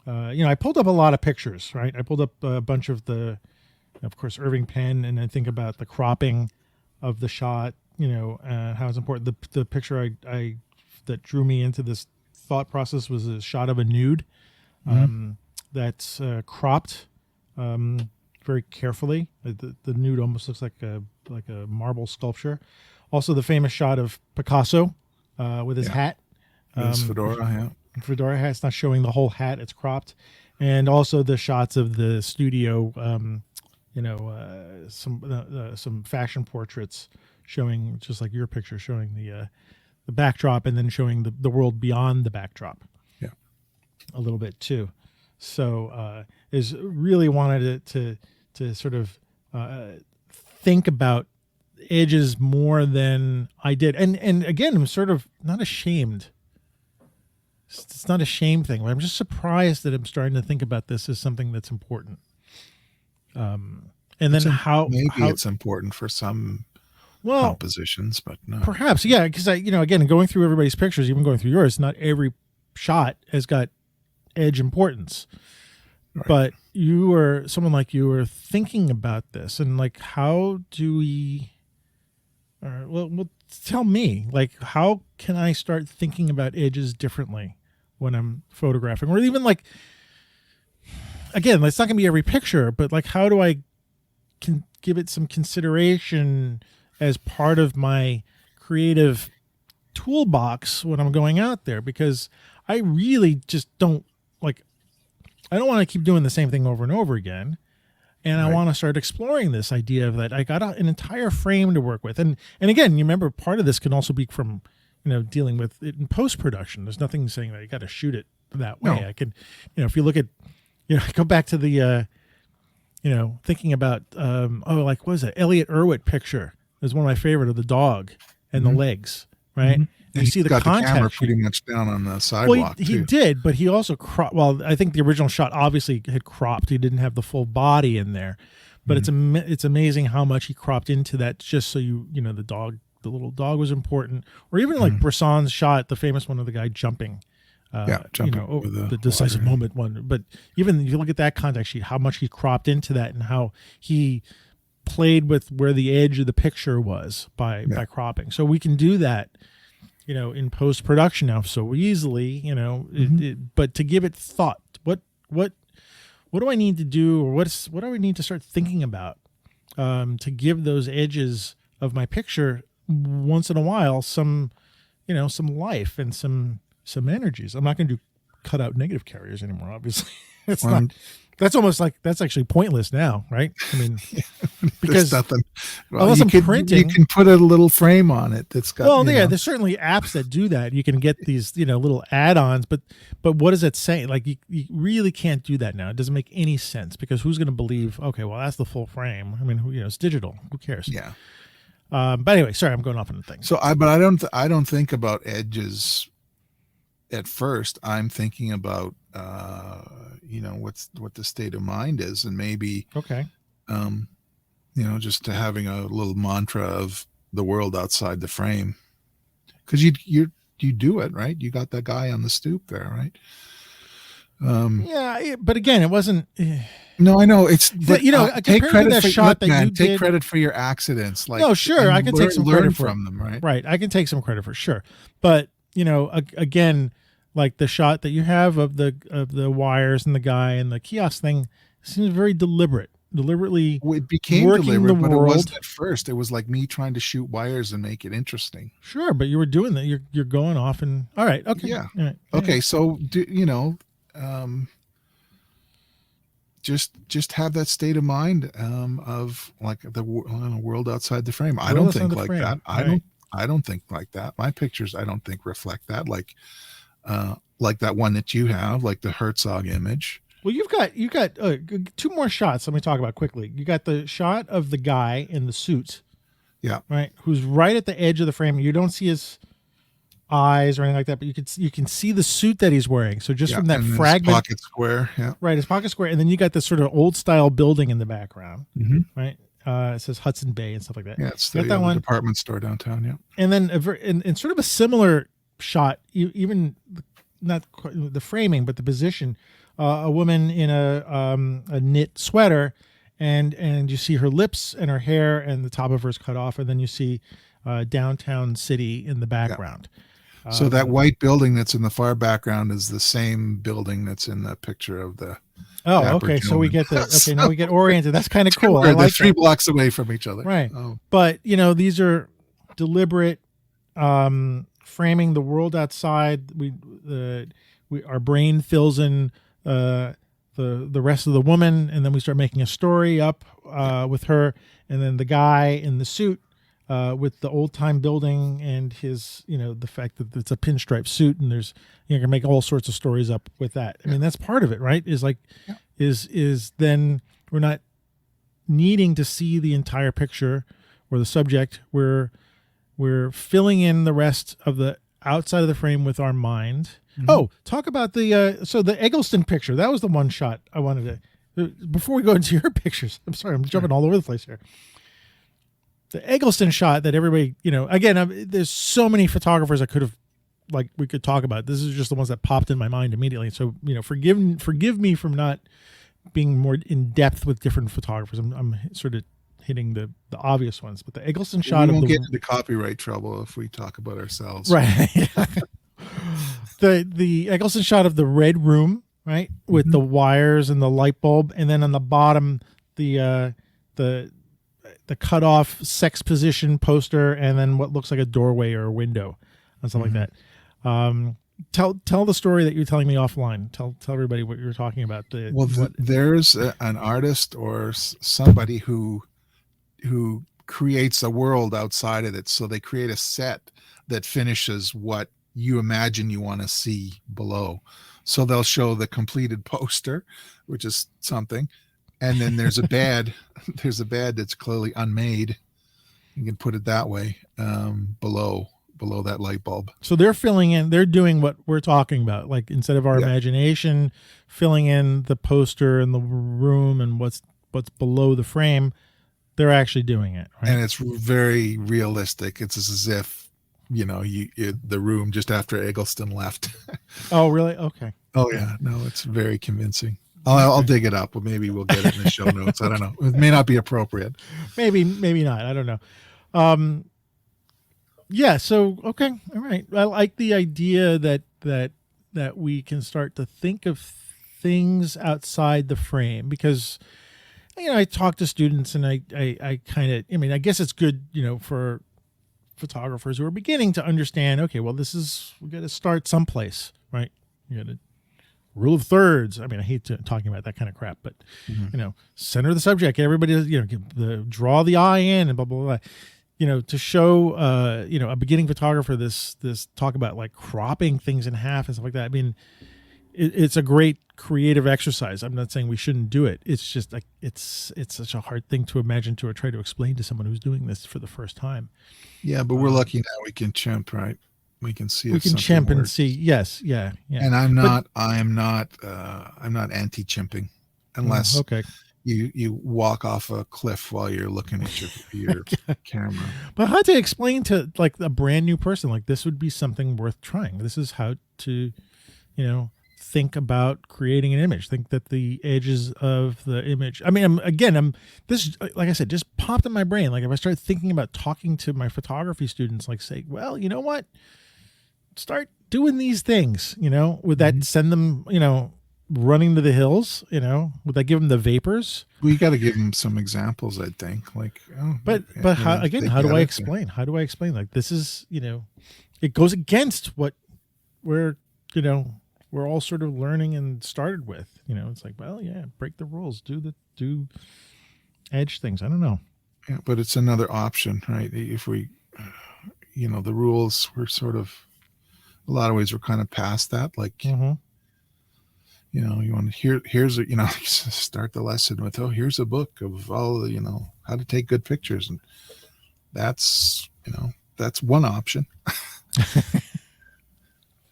I pulled up a lot of pictures, right? I pulled up a bunch of of course, Irving Penn, and I think about the cropping of the shot, how it's important. The picture that drew me into this thought process was a shot of a nude that's cropped very carefully. The nude almost looks like a marble sculpture. Also, the famous shot of Picasso with his hat. His fedora, Fedora hat. It's not showing the whole hat; it's cropped. And also the shots of the studio, some fashion portraits showing, just like your picture, showing the backdrop, and then showing the world beyond the backdrop. Yeah, a little bit too. So is really wanted to sort of think about edges more than I did, and again, I'm sort of not ashamed. It's not a shame thing. I'm just surprised that I'm starting to think about this as something that's important. And then maybe it's important for some compositions, but no. Perhaps, yeah, because again, going through everybody's pictures, even going through yours, not every shot has got edge importance. Right. But someone like you are thinking about this, and like, how do we? Well, tell me, like, how can I start thinking about edges differently when I'm photographing, or even like, again, it's not going to be every picture, but like, how do I give it some consideration as part of my creative toolbox when I'm going out there? Because I really just don't I don't want to keep doing the same thing over and over again. And I want to start exploring this idea of that I got an entire frame to work with. And again, you remember, part of this can also be from, dealing with it in post-production. There's nothing saying that you got to shoot it that way. No. I can, if you look at, go back to the, thinking about, what was it? Elliot Erwitt picture is one of my favorite, of the dog and the legs, right? Mm-hmm. You see the contact, the camera pretty much down on the sidewalk. Well, he did, but he also cropped. Well, I think the original shot obviously had cropped. He didn't have the full body in there, but it's amazing how much he cropped into that, just so the little dog was important. Or even like Bresson's shot, the famous one of the guy jumping. Jumping over the decisive moment one. But even if you look at that contact sheet, how much he cropped into that, and how he played with where the edge of the picture was by cropping. So we can do that, in post-production now so easily, but to give it thought, what do I need to do, or what do I need to start thinking about to give those edges of my picture once in a while some life and some energies. I'm not going to cut out negative carriers anymore, obviously. That's almost like, that's actually pointless now, right? I mean, because nothing. Unless I'm printing, you can put a little frame on it that's got. Well, there's certainly apps that do that. You can get these, little add-ons, but what does it say? Like, you really can't do that now. It doesn't make any sense, because who's going to believe? Okay, well, that's the full frame. I mean, it's digital. Who cares? Yeah. But anyway, sorry, I'm going off on the thing. So I don't think about edges at first. I'm thinking about what the state of mind is, and maybe just to having a little mantra of the world outside the frame, because you do it right. You got that guy on the stoop there, right? But again, it wasn't. No, I know it's. But take credit for shot that you did. Take credit for your accidents. Like, no, sure, I can take some credit from them, right? Right, I can take some credit for sure. But again, like the shot that you have of the wires and the guy and the kiosk thing seems very deliberately. Well, it became deliberate, but it wasn't at first. It was like me trying to shoot wires and make it interesting. Sure, but you were doing that. You're going off and all right, okay, yeah, all right, okay. So just have that state of mind of like the world outside the frame. I don't think like that. I don't think like that. My pictures, I don't think reflect that. Like that one that you have, like the Herzog image. Well, you've got two more shots. Let me talk about quickly. You got the shot of the guy in the suit. Yeah. Right. Who's right at the edge of the frame. You don't see his eyes or anything like that, but you can see the suit that he's wearing. So just from that fragment, his pocket square. Yeah. Right. His pocket square. And then you got this sort of old style building in the background. Mm-hmm. Right. It says Hudson Bay and stuff like that. Yeah. It's the department store downtown. Yeah. And then in sort of a similar shot, even not quite the framing, but the position, a woman in a knit sweater, and you see her lips and her hair, and the top of her is cut off, and then you see downtown city in the background. Yeah. So that white building that's in the far background is the same building that's in the picture of the. Oh, okay. So we get now we get oriented. That's kind of cool. They're 3 blocks away from each other. Right. Oh. But these are deliberate framing the world outside. Our brain fills in the rest of the woman, and then we start making a story up with her, and then the guy in the suit with the old time building and his the fact that it's a pinstripe suit, and there's you can make all sorts of stories up with that. I mean, that's part of it, right? Is like is then we're not needing to see the entire picture or the subject. We're filling in the rest of the outside of the frame with our mind. Mhm. Oh, talk about the so the Eggleston picture. That was the one shot I wanted to. Before we go into your pictures, I'm sorry, I'm jumping all over the place here. The Eggleston shot that everybody, again, there's so many photographers I could have, like, we could talk about. This is just the ones that popped in my mind immediately. So, forgive me from not being more in depth with different photographers. I'm sort of hitting the obvious ones, but the Eggleston shot we of won't the get into copyright trouble if we talk about ourselves. right, the Eggleston shot of the red room, right, with the wires and the light bulb, and then on the bottom the cut off sex position poster, and then what looks like a doorway or a window and stuff like that. Tell the story that you're telling me offline. Tell everybody what you were talking about. There's an artist or somebody who creates a world outside of it. So they create a set that finishes what you imagine you want to see below. So they'll show the completed poster, which is something. And then there's a bed, that's clearly unmade. You can put it that way, below that light bulb. So they're they're doing what we're talking about. Like, instead of our imagination filling in the poster and the room and what's below the frame, they're actually doing it. Right? And it's very realistic. It's as if, the room just after Eggleston left. Oh, really? Okay. Oh yeah. No, it's very convincing. I'll dig it up, but maybe we'll get it in the show notes. I don't know. It may not be appropriate. Maybe not. I don't know. Yeah. So, okay. All right. I like the idea that we can start to think of things outside the frame, because, I talk to students and I kind of, I guess it's good, for photographers who are beginning to understand, okay, well, we got to start someplace, right? You got to rule of thirds. I hate talking about that kind of crap, but center the subject. Everybody, draw the eye in and blah blah blah. To show a beginning photographer this talk about like cropping things in half and stuff like that. It's a great creative exercise. I'm not saying we shouldn't do it. It's just like it's such a hard thing to imagine or try to explain to someone who's doing this for the first time. Yeah, but we're lucky now. We can chimp, right? We can see. We can chimp and see. Yes, yeah. And I'm not anti-chimping, unless you walk off a cliff while you're looking at your camera. But how to explain to like a brand new person, like, this would be something worth trying. This is how to, think about creating an image. Think that the edges of the image. This, like I said, just popped in my brain. Like, if I start thinking about talking to my photography students, like, say, well, you know what? Start doing these things, would that send them, running to the hills, would that give them the vapors? We got to give them some examples, I think. Like, but how do I explain? How do I explain? Like, this is, it goes against what we're all sort of learning and started with. It's like, well, yeah, break the rules, do edge things. I don't know. Yeah, but it's another option, right? If we, the rules were sort of, a lot of ways we're kind of past that. Like, you want to here's start the lesson with, here's a book of all how to take good pictures, and that's one option.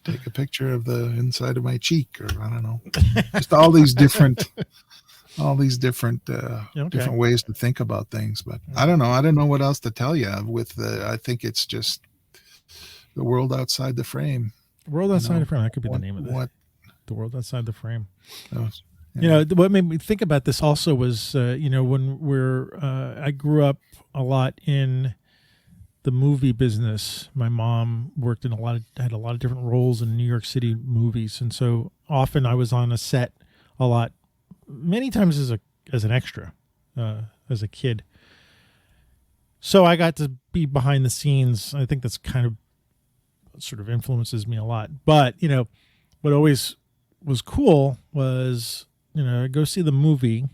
Take a picture of the inside of my cheek, or I don't know, just all these different different ways to think about things. But I don't know what else to tell you. I think it's just the world outside the frame. The world outside the frame. That could be the name of it. The world outside the frame. Yeah. What made me think about this also was, when I grew up a lot in the movie business. My mom worked in had a lot of different roles in New York City movies. And so often I was on a set a lot, many times as an extra, as a kid. So I got to be behind the scenes. I think that's kind of sort of influences me a lot. But, what always was cool was, go see the movie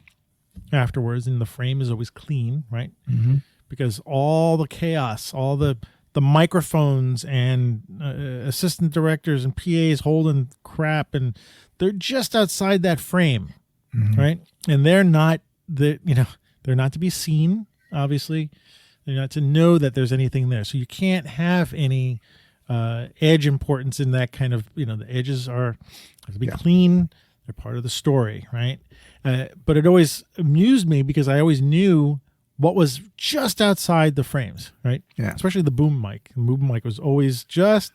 afterwards, and the frame is always clean, right? Mm-hmm. Because all the chaos, all the microphones and assistant directors and PAs holding crap, and they're just outside that frame, right? And they're not they're not to be seen, obviously. They're not to know that there's anything there. So you can't have any edge importance in that kind of, the edges have to be clean. They're part of the story, right? But it always amused me because I always knew what was just outside the frames, right? Yeah. Especially the boom mic. The boom mic was always just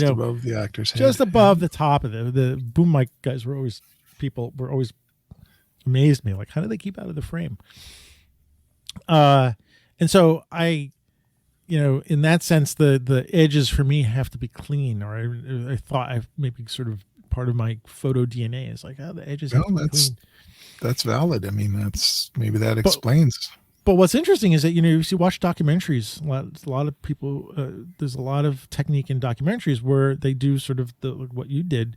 above the actor's head. Just above the top of the boom mic guys were always amazed me. Like, how do they keep out of the frame? And so I, in that sense, the edges for me have to be clean, or I thought maybe sort of part of my photo DNA is like, the edges have to be clean. That's valid. I mean, that explains. But what's interesting is that, if you watch documentaries, a lot of people, there's a lot of technique in documentaries where they do sort of what you did,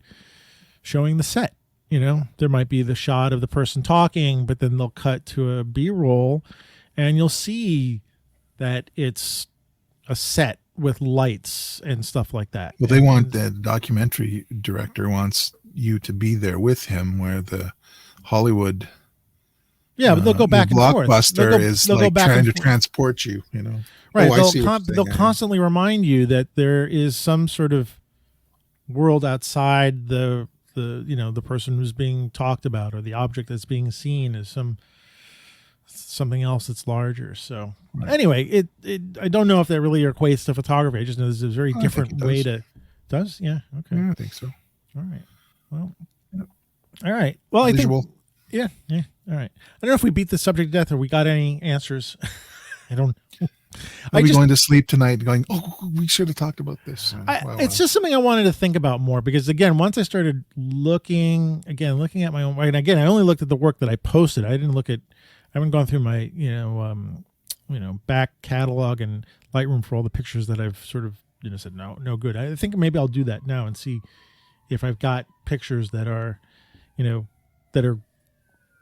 showing the set. There might be the shot of the person talking, but then they'll cut to a B-roll and you'll see that it's a set with lights and stuff like that. Well, the documentary director wants you to be there with him, where the Hollywood but they'll go back and forth. Blockbuster is like trying to transport you, Right. Oh, they'll constantly remind you that there is some sort of world outside the person who's being talked about, or the object that's being seen is something else that's larger. So anyway, I don't know if that really equates to photography. I just know there's a very different way to. Does? Yeah. Okay. Yeah, I think so. All right. Well. Yep. All right. Well, Visual. I think. Yeah. All right. I don't know if we beat the subject to death or we got any answers. I don't. I'll be going to sleep tonight going, we should have talked about this. It's just something I wanted to think about more because, again, once I started looking at my own, and again, I only looked at the work that I posted. I haven't gone through my, back catalog and Lightroom for all the pictures that I've sort of, said, no good. I think maybe I'll do that now and see if I've got pictures that are,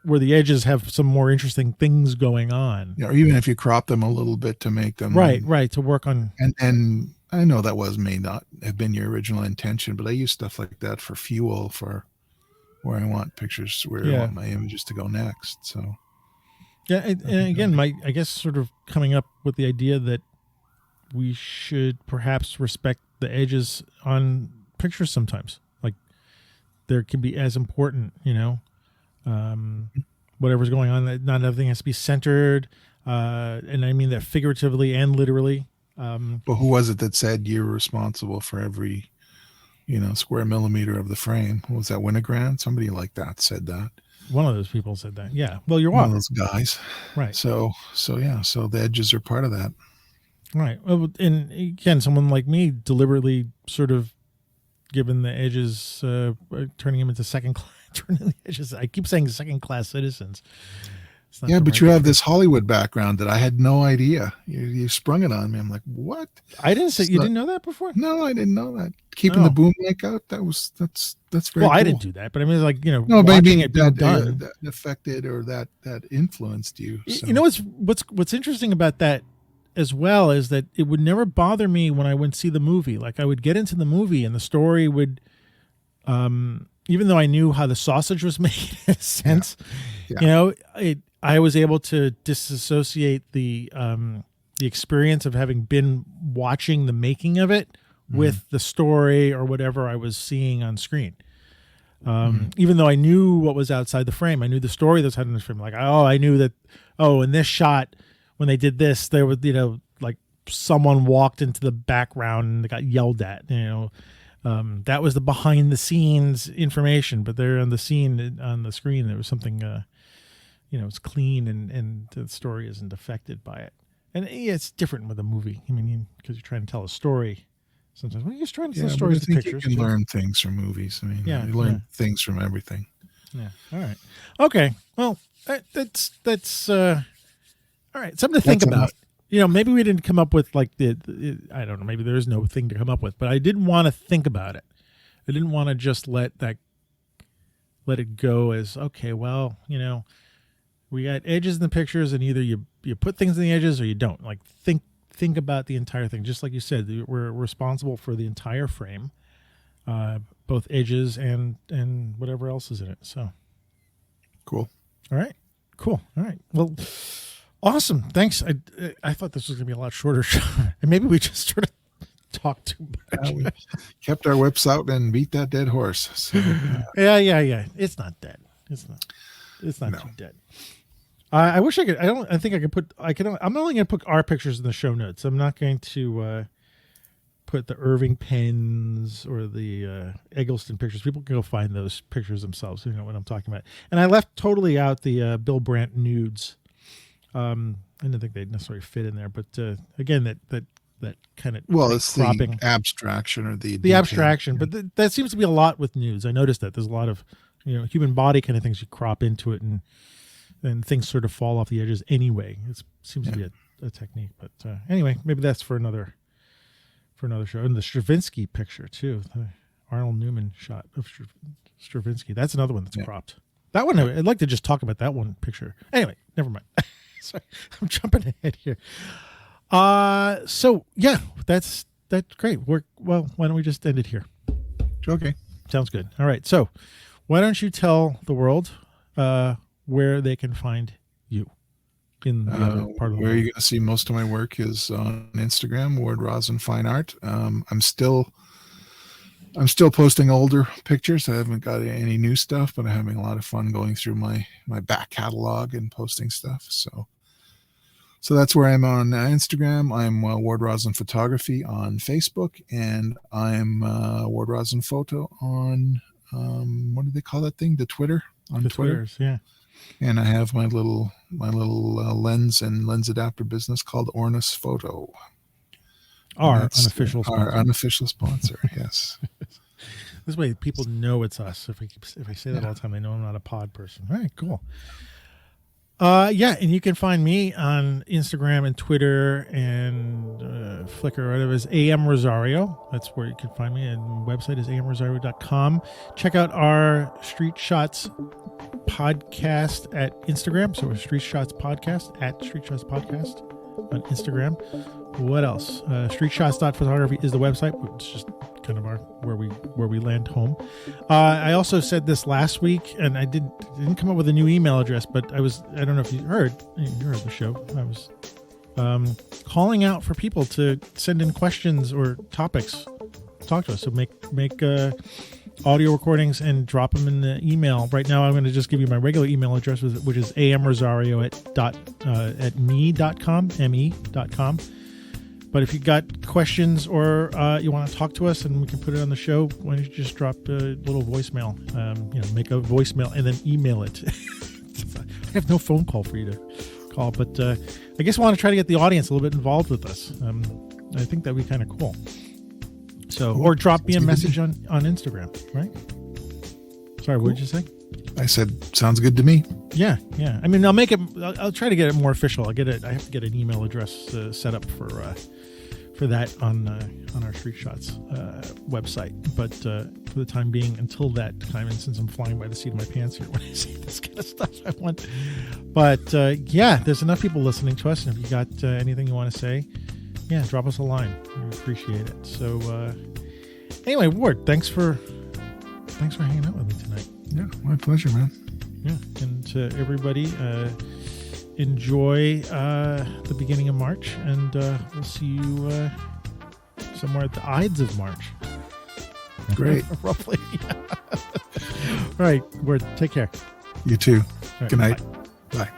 where the edges have some more interesting things going on. Yeah, or even if you crop them a little bit to make them right to work on. And I know that may not have been your original intention, but I use stuff like that for fuel for where I want pictures, where I want my images to go next. So and again, I guess sort of coming up with the idea that we should perhaps respect the edges on pictures sometimes. Like, there can be as important, whatever's going on, that not everything has to be centered, and I mean that figuratively and literally. But who was it that said you're responsible for every square millimeter of the frame? Was that Winogrand? Somebody like that said that. One of those people said that. Yeah. Well, you're one of those guys, right? So the edges are part of that, right? Well, and again, someone like me deliberately sort of given the edges, turning them into second class. Turning the edges. I keep saying second-class citizens. Yeah, but you have this Hollywood background that I had no idea. You sprung it on me. I'm like, what? I didn't say you didn't know that before. No, I didn't know that. Keeping the boom mic out. That's very. Well, cool. I didn't do that, but I mean, like, no, watching maybe it being done that affected or that influenced you. So. What's interesting about that as well is that it would never bother me when I went see the movie. Like, I would get into the movie and the story would, even though I knew how the sausage was made in a sense, I was able to disassociate the experience of having been watching the making of it with the story or whatever I was seeing on screen. Even though I knew what was outside the frame, I knew the story that's outside the frame. Like, I knew that, in this shot, when they did this, there was, like someone walked into the background and they got yelled at, that was the behind the scenes information, but there on the scene, on the screen, there was something, it's clean and the story isn't affected by it. And it's different with a movie. I mean, because you're trying to tell a story. Sometimes when you're just trying to tell stories with pictures, you can learn things from movies. I mean, you learn things from everything. Yeah. All right. Okay. Well, that's all right. Something to think about. Maybe we didn't come up with like I don't know, maybe there is no thing to come up with, but I didn't want to think about it. I didn't want to just let it go as, okay, well, we got edges in the pictures and either you put things in the edges or you don't. Like, think about the entire thing. Just like you said, we're responsible for the entire frame, both edges and whatever else is in it. So cool. All right. Cool. All right. Well, awesome. Thanks. I thought this was going to be a lot shorter, and maybe we just sort of talk too much. We kept our whips out and beat that dead horse. So, Yeah. It's not dead. It's not too dead. I wish I could. I think I could put. I'm only going to put our pictures in the show notes. I'm not going to put the Irving pens or the Eggleston pictures. People can go find those pictures themselves. You know what I'm talking about. And I left totally out the Bill Brandt nudes. I didn't think they'd necessarily fit in there, but again, that kind of it's cropping. The abstraction or the abstraction. But that seems to be a lot with nudes. I noticed that there's a lot of human body kind of things you crop into it, and things sort of fall off the edges anyway. It seems to be a technique. But anyway, maybe that's for another show. And the Stravinsky picture too, the Arnold Newman shot of Stravinsky. That's another one that's cropped. That one, I'd like to just talk about that one picture. Anyway, never mind. Sorry, I'm jumping ahead here. So yeah, that's great. Well, why don't we just end it here? Okay. Sounds good. All right. So why don't you tell the world where they can find you in the other part of the where world? you're going to see most of my work is on Instagram, Ward Rosin Fine Art. I'm still posting older pictures. I haven't got any new stuff, but I'm having a lot of fun going through my back catalog and posting stuff. So that's where I'm on Instagram. I'm Ward Rosin Photography on Facebook, and I'm Ward Rosin Photo on what do they call that thing? The Twitter on Twitter. Twitters, yeah. And I have my little lens and lens adapter business called Ornis Photo. Our unofficial sponsor. Our unofficial sponsor, yes. This way people know it's us. If I say that all the time, they know I'm not a pod person. All right, cool. And you can find me on Instagram and Twitter and Flickr or whatever is AM Rosario. That's where you can find me. And website is amrosario.com. Check out our Street Shots podcast at Instagram. So Street Shots Podcast at Street Shots Podcast on Instagram. What else? Streetshots.photography is the website. It's just kind of where we land home. I also said this last week, and I didn't come up with a new email address, but I don't know if you heard the show. I was calling out for people to send in questions or topics, talk to us. So make audio recordings and drop them in the email. Right now, I'm going to just give you my regular email address, which is amrosario at me.com. But if you got questions or you want to talk to us and we can put it on the show, why don't you just drop a little voicemail? Make a voicemail and then email it. I have no phone call for you to call, but I guess I want to try to get the audience a little bit involved with us. I think that'd be kind of cool. So, or drop me a message on Instagram, right? Sorry, what did you say? I said, sounds good to me. Yeah. I mean, I'll try to get it more official. I have to get an email address set up for that on our Street Shots website. But for the time being, until that time, and since I'm flying by the seat of my pants here when I say this kind of stuff, I want. But there's enough people listening to us, and if you got anything you want to say, drop us a line. We appreciate it. So anyway, Ward, thanks for hanging out with me tonight. Yeah, my pleasure, man. Yeah, and to everybody, enjoy the beginning of March, and we'll see you somewhere at the Ides of March. Great. Roughly. All right, Word, take care. You too. Right, good night. Bye. Bye.